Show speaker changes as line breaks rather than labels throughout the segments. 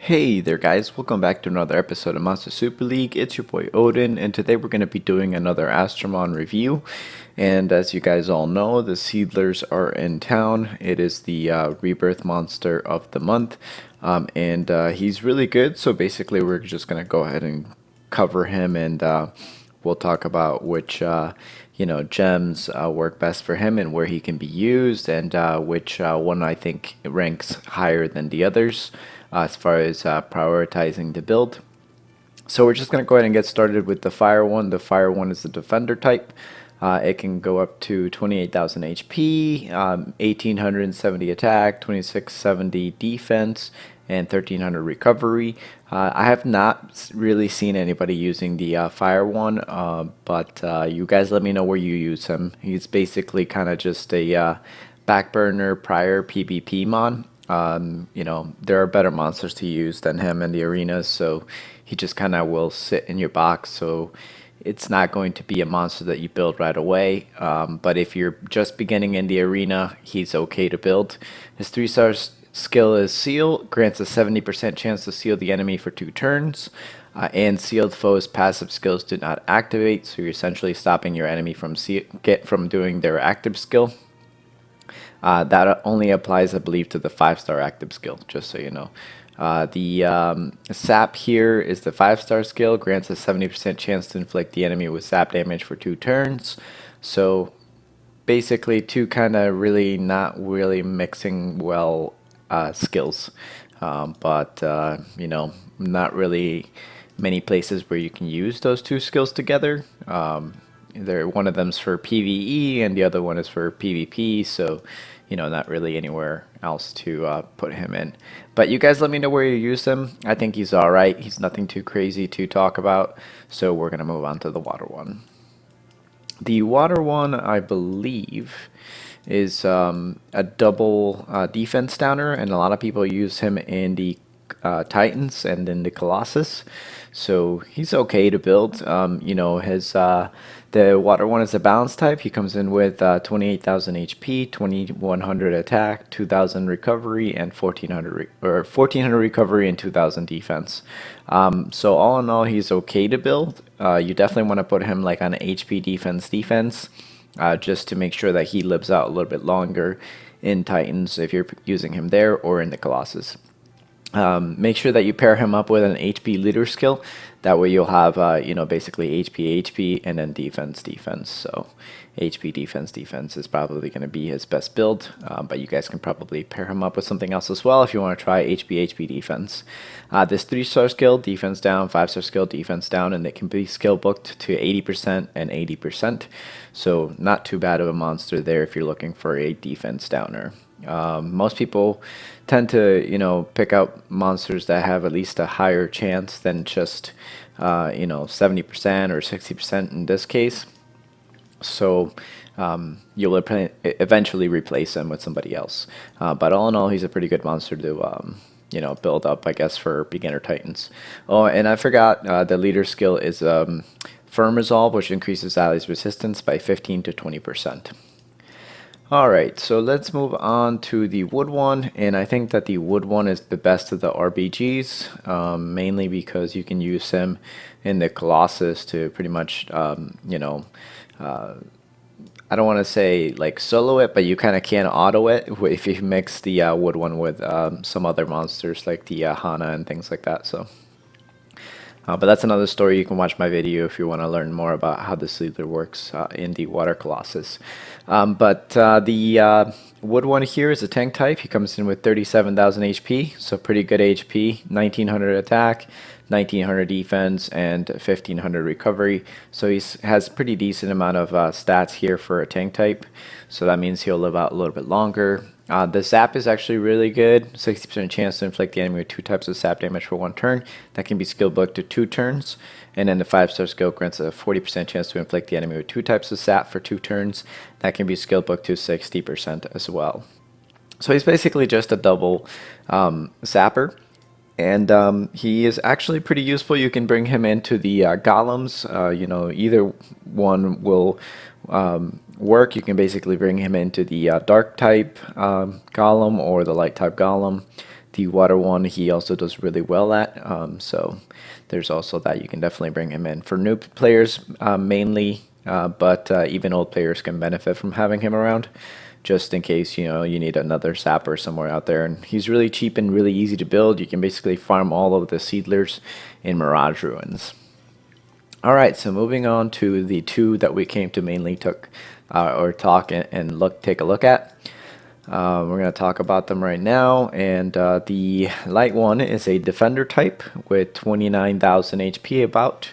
Hey there guys, welcome back to another episode of Monster Super League. It's your boy Odin, and today we're going to be doing another Astromon review. And as you guys all know, the Seedlers are in town. It is the rebirth monster of the month, and he's really good. So basically we're just going to go ahead and cover him, and we'll talk about which gems work best for him and where he can be used, and which one I think ranks higher than the others as far as prioritizing the build. So we're just going to go ahead and get started with the fire one. The fire one is the defender type. It can go up to 28,000 HP, 1870 attack, 2670 defense, and 1300 recovery. I have not really seen anybody using the fire one, but you guys let me know where you use him. He's basically kind of just a back burner prior PvP mon. There are better monsters to use than him in the arenas, so he just kind of will sit in your box. So it's not going to be a monster that you build right away. But if you're just beginning in the arena, he's okay to build. His 3-star skill is Seal, grants a 70% chance to seal the enemy for 2 turns. And sealed foes' passive skills do not activate, so you're essentially stopping your enemy from doing their active skill. That only applies, I believe, to the 5-star active skill, just so you know. The sap here is the 5-star skill, grants a 70% chance to inflict the enemy with sap damage for 2 turns. So basically 2 kind of really not really mixing well skills, but not really many places where you can use those 2 skills together. One of them's for PvE and the other one is for PvP, so not really anywhere else to put him in. But you guys let me know where you use him. I think he's alright. He's nothing too crazy to talk about, so we're going to move on to the water one. The water one, I believe, is a double defense downer, and a lot of people use him in the Titans and in the Colossus, so he's okay to build. The water one is a balance type. He comes in with 28,000 HP, 2100 attack, 2000 recovery, and 1400 recovery and 2000 defense. So all in all, he's okay to build. You definitely want to put him like on HP defense, just to make sure that he lives out a little bit longer in Titans if you're using him there, or in the Colossus. Make sure that you pair him up with an HP leader skill. That way you'll have basically HP and then defense. So HP defense is probably going to be his best build, but you guys can probably pair him up with something else as well if you want to try HP defense. This 3-star skill, defense down, 5-star skill, defense down, and it can be skill booked to 80% and 80%. So not too bad of a monster there if you're looking for a defense downer. Most people tend to pick out monsters that have at least a higher chance than just 70% or 60% in this case. So you'll eventually replace him with somebody else. But all in all, he's a pretty good monster to build up, I guess, for beginner Titans. Oh, and I forgot, the leader skill is Firm Resolve, which increases allies' resistance by 15 to 20%. Alright, so let's move on to the wood one, and I think that the wood one is the best of the RBGs, mainly because you can use him in the Colossus to pretty much, I don't want to say like solo it, but you kind of can auto it if you mix the wood one with some other monsters like the Hana and things like that. So. But that's another story. You can watch my video if you want to learn more about how the Seedler works in the Water Colossus. The wood one here is a tank type. He comes in with 37,000 HP, so pretty good HP, 1900 attack, 1900 defense, and 1500 recovery. So he has pretty decent amount of stats here for a tank type. So that means he'll live out a little bit longer. The zap is actually really good, 60% chance to inflict the enemy with 2 types of zap damage for 1 turn. That can be skill booked to 2 turns. And then the 5-star skill grants a 40% chance to inflict the enemy with 2 types of zap for 2 turns. That can be skill booked to 60% as well. So he's basically just a double zapper. And he is actually pretty useful. You can bring him into the golems. Either one will work. You can basically bring him into the dark type golem or the light type golem. The water one he also does really well at, so there's also that. You can definitely bring him in for new players mainly, but even old players can benefit from having him around, just in case you need another sapper somewhere out there. And he's really cheap and really easy to build. You can basically farm all of the Seedlers in Mirage Ruins. Alright, so moving on to the two that we came to mainly talk and take a look at. We're going to talk about them right now, and the light one is a defender type with 29,000 HP, about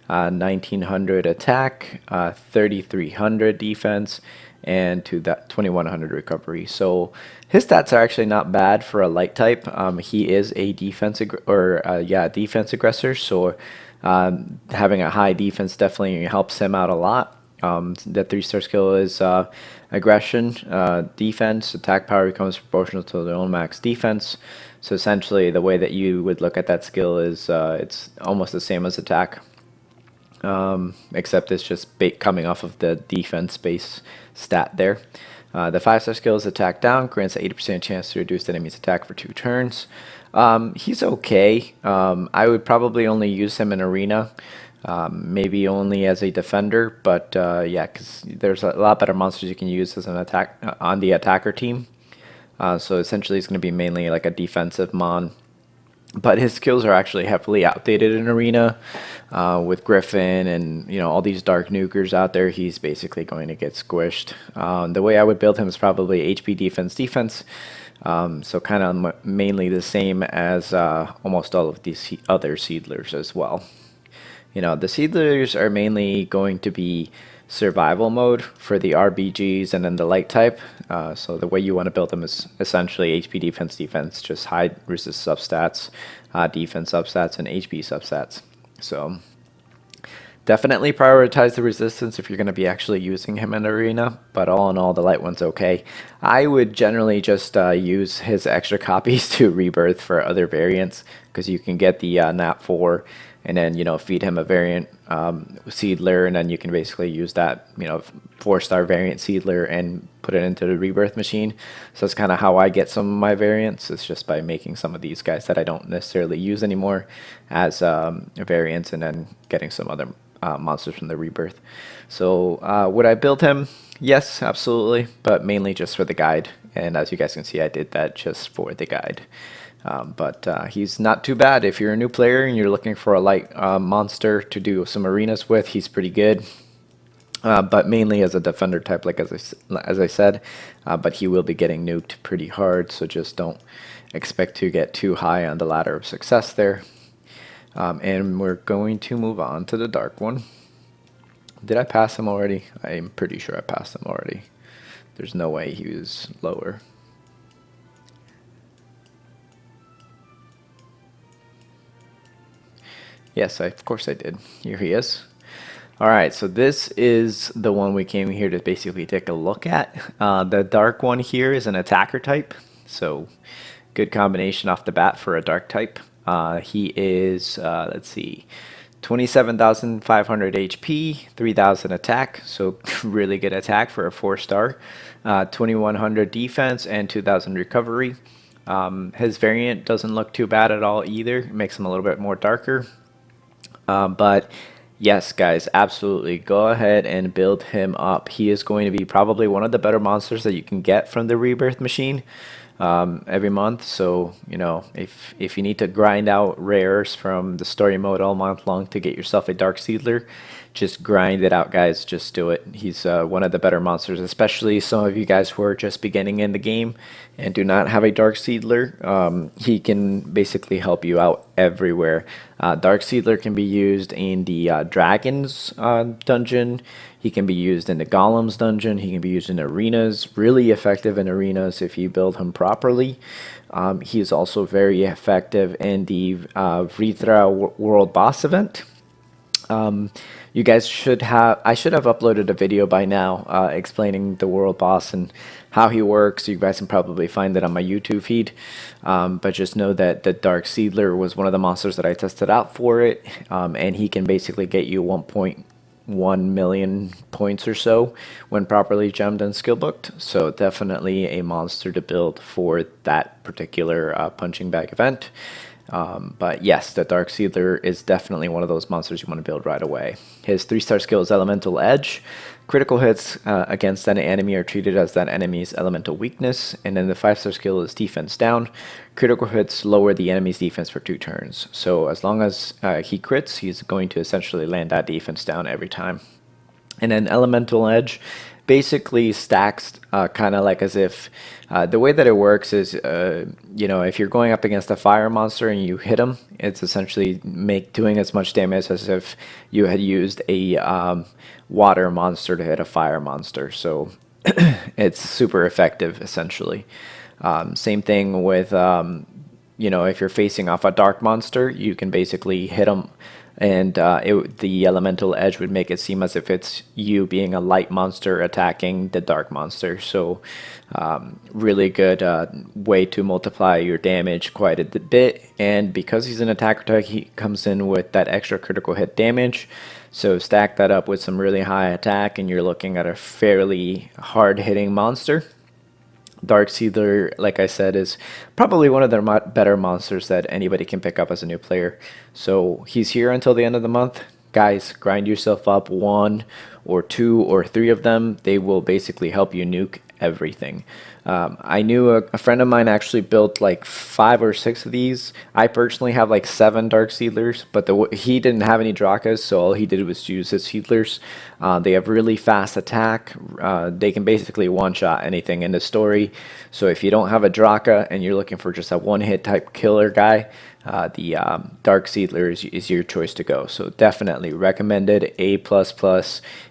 1900 attack, 3300 defense, and to that 2100 recovery. So his stats are actually not bad for a light type. He is a defense defense aggressor, so having a high defense definitely helps him out a lot. The 3-star skill is aggression, defense, attack power becomes proportional to their own max defense. So essentially the way that you would look at that skill is it's almost the same as attack, except it's just coming off of the defense base stat there. The 5-star skill is attack down, grants an 80% chance to reduce the enemy's attack for 2 turns. He's okay. I would probably only use him in arena. Maybe only as a defender, but yeah, because there's a lot better monsters you can use as an attack on the attacker team. So essentially, it's going to be mainly like a defensive mon. But his skills are actually heavily outdated in arena. With Griffin and all these dark nukers out there, he's basically going to get squished. The way I would build him is probably HP defense. So kind of mainly the same as almost all of these other Seedlers as well. The Seedlers are mainly going to be survival mode for the RBGs and then the light type. So the way you want to build them is essentially HP defense, just high resist substats, defense substats, and HP substats. So definitely prioritize the resistance if you're going to be actually using him in arena, but all in all, the light one's okay. I would generally just use his extra copies to rebirth for other variants, because you can get the nat 4 and then feed him a variant Seedler, and then you can basically use that 4-star variant Seedler and put it into the rebirth machine. So that's kind of how I get some of my variants. It's just by making some of these guys that I don't necessarily use anymore as variants, and then getting some other monsters from the rebirth. So would I build him? Yes, absolutely, but mainly just for the guide. And as you guys can see, I did that just for the guide. But he's not too bad. If you're a new player and you're looking for a light monster to do some arenas with, he's pretty good. But mainly as a defender type, like as I said, but he will be getting nuked pretty hard, so just don't expect to get too high on the ladder of success there. And we're going to move on to the dark one. Did I pass him already? I'm pretty sure I passed him already. There's no way he was lower. Yes, of course I did. Here he is. Alright, so this is the one we came here to basically take a look at. The dark one here is an attacker type, so good combination off the bat for a dark type. He is, let's see, 27,500 HP, 3,000 attack, so really good attack for a 4-star, 2,100 defense, and 2,000 recovery. His variant doesn't look too bad at all either. It makes him a little bit more darker. But yes, guys, absolutely go ahead and build him up. He is going to be probably one of the better monsters that you can get from the rebirth machine every month. So if you need to grind out rares from the story mode all month long to get yourself a Dark Seedler, just grind it out, guys. Just do it. He's one of the better monsters, especially some of you guys who are just beginning in the game and do not have a Dark Seedler. He can basically help you out everywhere. Dark Seedler can be used in the Dragons dungeon. He can be used in the Golems dungeon. He can be used in arenas. Really effective in arenas if you build him properly. He is also very effective in the Vrithra World Boss event. You guys I should have uploaded a video by now explaining the world boss and how he works. You guys can probably find it on my YouTube feed. But just know that the Dark Seedler was one of the monsters that I tested out for it. And he can basically get you 1.2 1 million points or so when properly gemmed and skill booked. So definitely a monster to build for that particular punching bag event. But yes, the Dark Seedler is definitely one of those monsters you want to build right away. His 3-star skill is Elemental Edge. Critical hits against an enemy are treated as that enemy's elemental weakness. And then the 5-star skill is Defense Down. Critical hits lower the enemy's defense for 2 turns. So as long as he crits, he's going to essentially land that defense down every time. And then Elemental Edge basically stacks kind of like as if the way that it works is if you're going up against a fire monster and you hit him, it's essentially doing as much damage as if you had used a water monster to hit a fire monster. So it's super effective essentially. Same thing with if you're facing off a dark monster, you can basically hit them, and the elemental edge would make it seem as if it's you being a light monster attacking the dark monster. So really good way to multiply your damage quite a bit. And because he's an attacker type, he comes in with that extra critical hit damage. So stack that up with some really high attack, and you're looking at a fairly hard hitting monster. Dark Seedler, like I said, is probably one of the better monsters that anybody can pick up as a new player. So he's here until the end of the month. Guys, grind yourself up 1 or 2 or 3 of them. They will basically help you nuke everything. I knew a friend of mine actually built like 5 or 6 of these. I personally have like 7 Dark Seedlers, but he didn't have any Drakas, so all he did was use his Seedlers. They have really fast attack. They can basically one-shot anything in the story. So if you don't have a Draka and you're looking for just a one-hit type killer guy, the Dark Seedler is your choice to go. So definitely recommended, A++.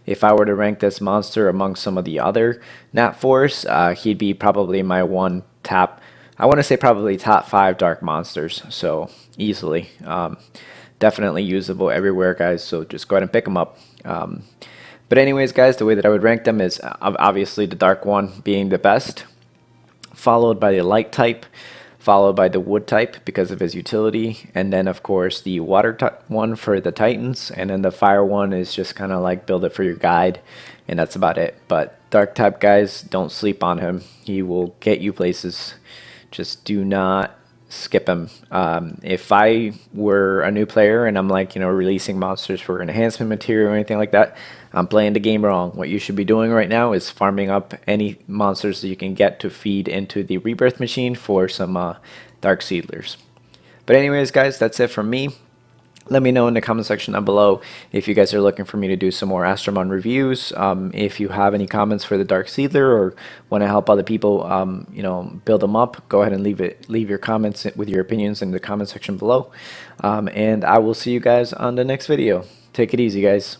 If I were to rank this monster among some of the other Nat Force, he'd be probably my I want to say probably top 5 dark monsters. So easily. Definitely usable everywhere, guys. So just go ahead and pick them up. But anyways, guys, the way that I would rank them is obviously the dark one being the best, followed by the light type, followed by the wood type because of his utility, and then of course the water one for the titans, and then the fire one is just kind of like build it for your guide, and that's about it. But dark type, guys, don't sleep on him. He will get you places. Just do not skip him. If I were a new player and I'm like, releasing monsters for enhancement material or anything like that, I'm playing the game wrong. What you should be doing right now is farming up any monsters that you can get to feed into the rebirth machine for some Dark Seedlers. But anyways, guys, that's it from me. Let me know in the comment section down below if you guys are looking for me to do some more Astromon reviews. If you have any comments for the Dark Seedler or want to help other people, build them up, go ahead and leave your comments with your opinions in the comment section below. And I will see you guys on the next video. Take it easy, guys.